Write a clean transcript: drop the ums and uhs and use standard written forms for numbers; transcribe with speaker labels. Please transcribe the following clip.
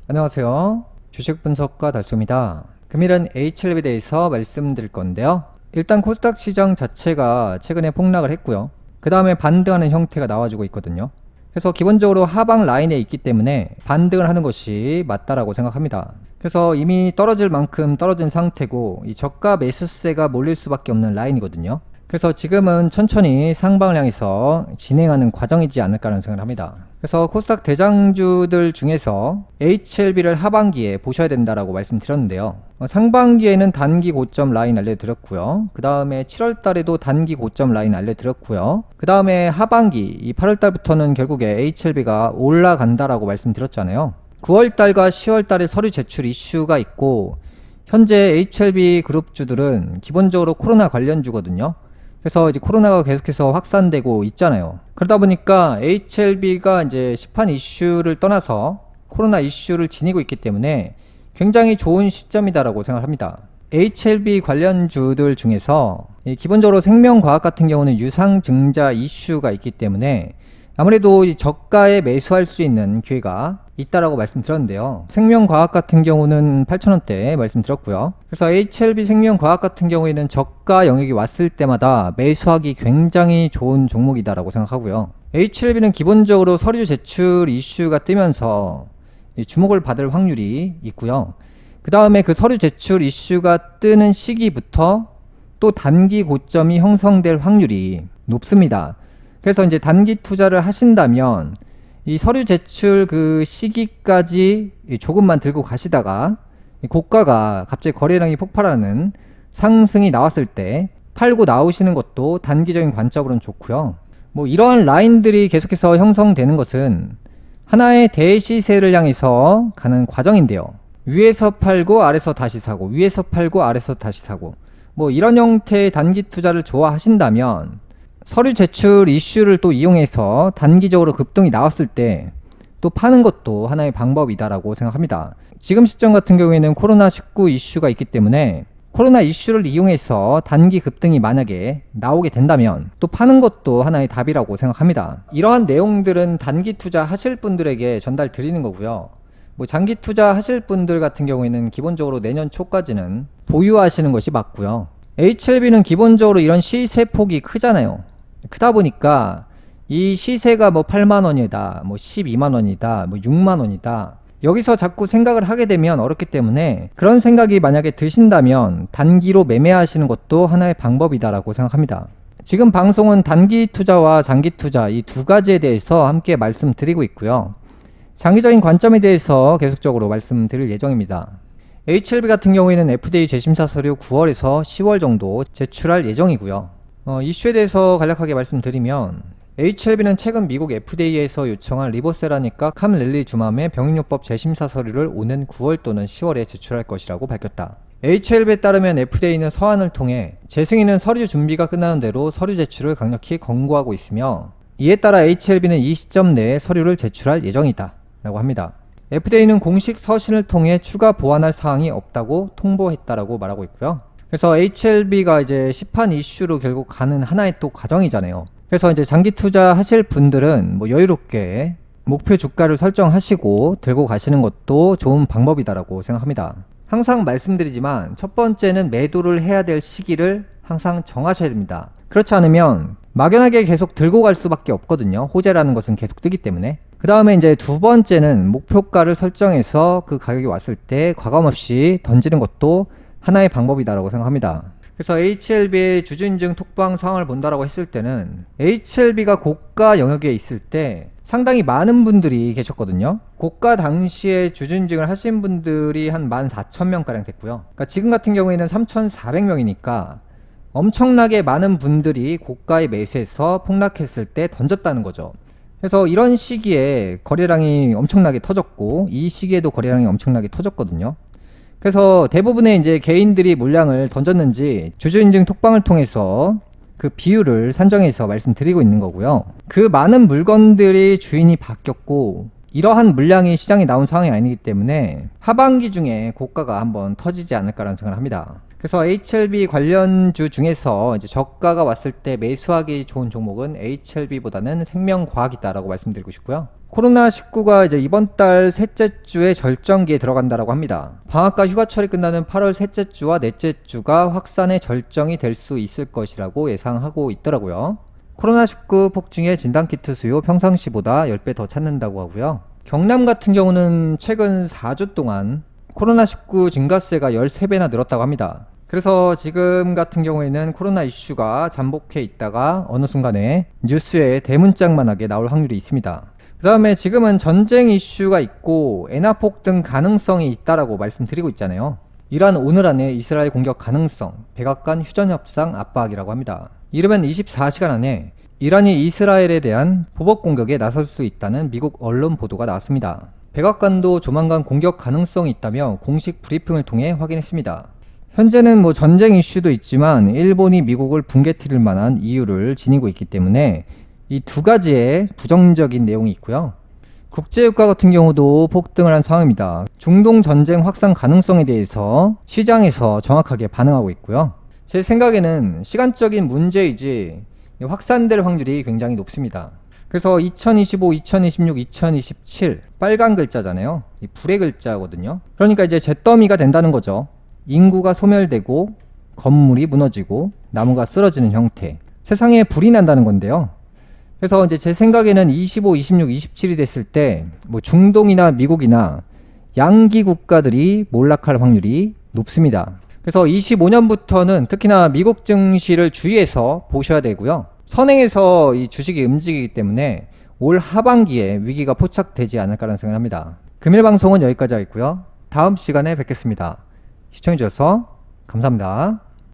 Speaker 1: 안녕하세요. 주식 분석가 달수입니다. 금일은 HLB에 대해서 말씀드릴 건데요. 일단 코스닥 시장 자체가 최근에 폭락을 했고요. 그 다음에 반등하는 형태가 나와주고 있거든요. 그래서 기본적으로 하방 라인에 있기 때문에 반등을 하는 것이 맞다라고 생각합니다. 그래서 이미 떨어질 만큼 떨어진 상태고 이 저가 매수세가 몰릴 수밖에 없는 라인이거든요. 그래서 지금은 천천히 상방을 향해서 진행하는 과정이지 않을까라는 생각을 합니다. 그래서 코스닥 대장주들 중에서 HLB를 하반기에 보셔야 된다라고 말씀드렸는데요. 상반기에는 단기 고점 라인 알려드렸고요. 그 다음에 7월달에도 단기 고점 라인 알려드렸고요. 그 다음에 하반기 이 8월달부터는 결국에 HLB가 올라간다라고 말씀드렸잖아요. 9월달과 10월달에 서류 제출 이슈가 있고 현재 HLB 그룹주들은 기본적으로 코로나 관련주거든요. 그래서 이제 코로나가 계속해서 확산되고 있잖아요. 그러다 보니까 HLB가 이제 시판 이슈를 떠나서 코로나 이슈를 지니고 있기 때문에 굉장히 좋은 시점이다라고 생각합니다. HLB 관련주들 중에서 기본적으로 생명과학 같은 경우는 유상증자 이슈가 있기 때문에 아무래도 이 저가에 매수할 수 있는 기회가 있다라고 말씀드렸는데요. 생명과학 같은 경우는 8,000원대 말씀드렸고요. 그래서 HLB 생명과학 같은 경우에는 저가 영역이 왔을 때마다 매수하기 굉장히 좋은 종목이다라고 생각하고요. HLB는 기본적으로 서류 제출 이슈가 뜨면서 주목을 받을 확률이 있고요. 그 다음에 그 서류 제출 이슈가 뜨는 시기부터 또 단기 고점이 형성될 확률이 높습니다. 그래서 이제 단기 투자를 하신다면 이 서류 제출 그 시기까지 조금만 들고 가시다가 고가가 갑자기 거래량이 폭발하는 상승이 나왔을 때 팔고 나오시는 것도 단기적인 관점으로는 좋고요. 뭐 이러한 라인들이 계속해서 형성되는 것은 하나의 대시세를 향해서 가는 과정인데요. 위에서 팔고 아래서 다시 사고, 위에서 팔고 아래서 다시 사고, 뭐 이런 형태의 단기 투자를 좋아하신다면 서류 제출 이슈를 또 이용해서 단기적으로 급등이 나왔을 때 또 파는 것도 하나의 방법이다라고 생각합니다. 지금 시점 같은 경우에는 코로나19 이슈가 있기 때문에 코로나 이슈를 이용해서 단기 급등이 만약에 나오게 된다면 또 파는 것도 하나의 답이라고 생각합니다. 이러한 내용들은 단기 투자 하실 분들에게 전달 드리는 거고요. 뭐 장기 투자 하실 분들 같은 경우에는 기본적으로 내년 초까지는 보유하시는 것이 맞고요. HLB는 기본적으로 이런 시세폭이 크잖아요. 크다 보니까 이 시세가 뭐 8만원이다, 뭐 12만원이다, 뭐 6만원이다. 여기서 자꾸 생각을 하게 되면 어렵기 때문에 그런 생각이 만약에 드신다면 단기로 매매하시는 것도 하나의 방법이다라고 생각합니다. 지금 방송은 단기 투자와 장기 투자 이 두 가지에 대해서 함께 말씀드리고 있고요. 장기적인 관점에 대해서 계속적으로 말씀드릴 예정입니다. HLB 같은 경우에는 FDA 재심사 서류 9월에서 10월 정도 제출할 예정이고요. 이슈에 대해서 간략하게 말씀드리면 HLB는 최근 미국 FDA에서 요청한 리보세라니까 캄렐리주맘의 병용요법 재심사 서류를 오는 9월 또는 10월에 제출할 것이라고 밝혔다. HLB에 따르면 FDA는 서한을 통해 재승인은 서류 준비가 끝나는 대로 서류 제출을 강력히 권고하고 있으며 이에 따라 HLB는 이 시점 내에 서류를 제출할 예정이다 라고 합니다. FDA는 공식 서신을 통해 추가 보완할 사항이 없다고 통보했다라고 말하고 있고요. 그래서 HLB가 이제 시판 이슈로 결국 가는 하나의 또 과정이잖아요. 그래서 이제 장기 투자 하실 분들은 뭐 여유롭게 목표 주가를 설정하시고 들고 가시는 것도 좋은 방법이다라고 생각합니다. 항상 말씀드리지만 첫 번째는 매도를 해야 될 시기를 항상 정하셔야 됩니다. 그렇지 않으면 막연하게 계속 들고 갈 수밖에 없거든요. 호재라는 것은 계속 뜨기 때문에. 그 다음에 이제 두 번째는 목표가를 설정해서 그 가격이 왔을 때 과감없이 던지는 것도 하나의 방법이다라고 생각합니다. 그래서 HLB의 주주인증 톡방 상황을 본다라고 했을 때는 HLB가 고가 영역에 있을 때 상당히 많은 분들이 계셨거든요. 고가 당시에 주주인증을 하신 분들이 한 14,000명가량 됐고요. 그러니까 지금 같은 경우에는 3,400명이니까 엄청나게 많은 분들이 고가에 매수해서 폭락했을 때 던졌다는 거죠. 그래서 이런 시기에 거래량이 엄청나게 터졌고 이 시기에도 거래량이 엄청나게 터졌거든요. 그래서 대부분의 이제 개인들이 물량을 던졌는지 주주인증 톡방을 통해서 그 비율을 산정해서 말씀드리고 있는 거고요. 그 많은 물건들이 주인이 바뀌었고 이러한 물량이 시장에 나온 상황이 아니기 때문에 하반기 중에 고가가 한번 터지지 않을까라는 생각을 합니다. 그래서 HLB 관련주 중에서 이제 저가가 왔을 때 매수하기 좋은 종목은 HLB보다는 생명과학이다라고 말씀드리고 싶고요. 코로나19가 이제 이번 달 셋째 주에 절정기에 들어간다라고 합니다. 방학과 휴가철이 끝나는 8월 셋째 주와 넷째 주가 확산의 절정이 될 수 있을 것이라고 예상하고 있더라고요. 코로나19 폭증의 진단키트 수요 평상시보다 10배 더 찾는다고 하고요. 경남 같은 경우는 최근 4주 동안 코로나19 증가세가 13배나 늘었다고 합니다. 그래서 지금 같은 경우에는 코로나 이슈가 잠복해 있다가 어느 순간에 뉴스에 대문짝만하게 나올 확률이 있습니다. 그 다음에 지금은 전쟁 이슈가 있고 엔화 폭등 가능성이 있다라고 말씀드리고 있잖아요. 이란 오늘 안에 이스라엘 공격 가능성, 백악관 휴전협상 압박이라고 합니다. 이르면 24시간 안에 이란이 이스라엘에 대한 보복 공격에 나설 수 있다는 미국 언론 보도가 나왔습니다. 백악관도 조만간 공격 가능성이 있다며 공식 브리핑을 통해 확인했습니다. 현재는 전쟁 이슈도 있지만 일본이 미국을 붕괴뜨릴 만한 이유를 지니고 있기 때문에 이 두 가지의 부정적인 내용이 있고요. 국제유가 같은 경우도 폭등을 한 상황입니다. 중동 전쟁 확산 가능성에 대해서 시장에서 정확하게 반응하고 있고요. 제 생각에는 시간적인 문제이지 확산될 확률이 굉장히 높습니다. 그래서 2025, 2026, 2027 빨간 글자잖아요. 이 불의 글자거든요. 그러니까 이제 잿더미가 된다는 거죠. 인구가 소멸되고 건물이 무너지고 나무가 쓰러지는 형태. 세상에 불이 난다는 건데요. 그래서 이제 제 생각에는 25, 26, 27이 됐을 때 중동이나 미국이나 양기 국가들이 몰락할 확률이 높습니다. 그래서 25년부터는 특히나 미국 증시를 주의해서 보셔야 되고요. 선행해서 이 주식이 움직이기 때문에 올 하반기에 위기가 포착되지 않을까라는 생각을 합니다. 금일 방송은 여기까지 하겠고요. 다음 시간에 뵙겠습니다. 시청해주셔서 감사합니다.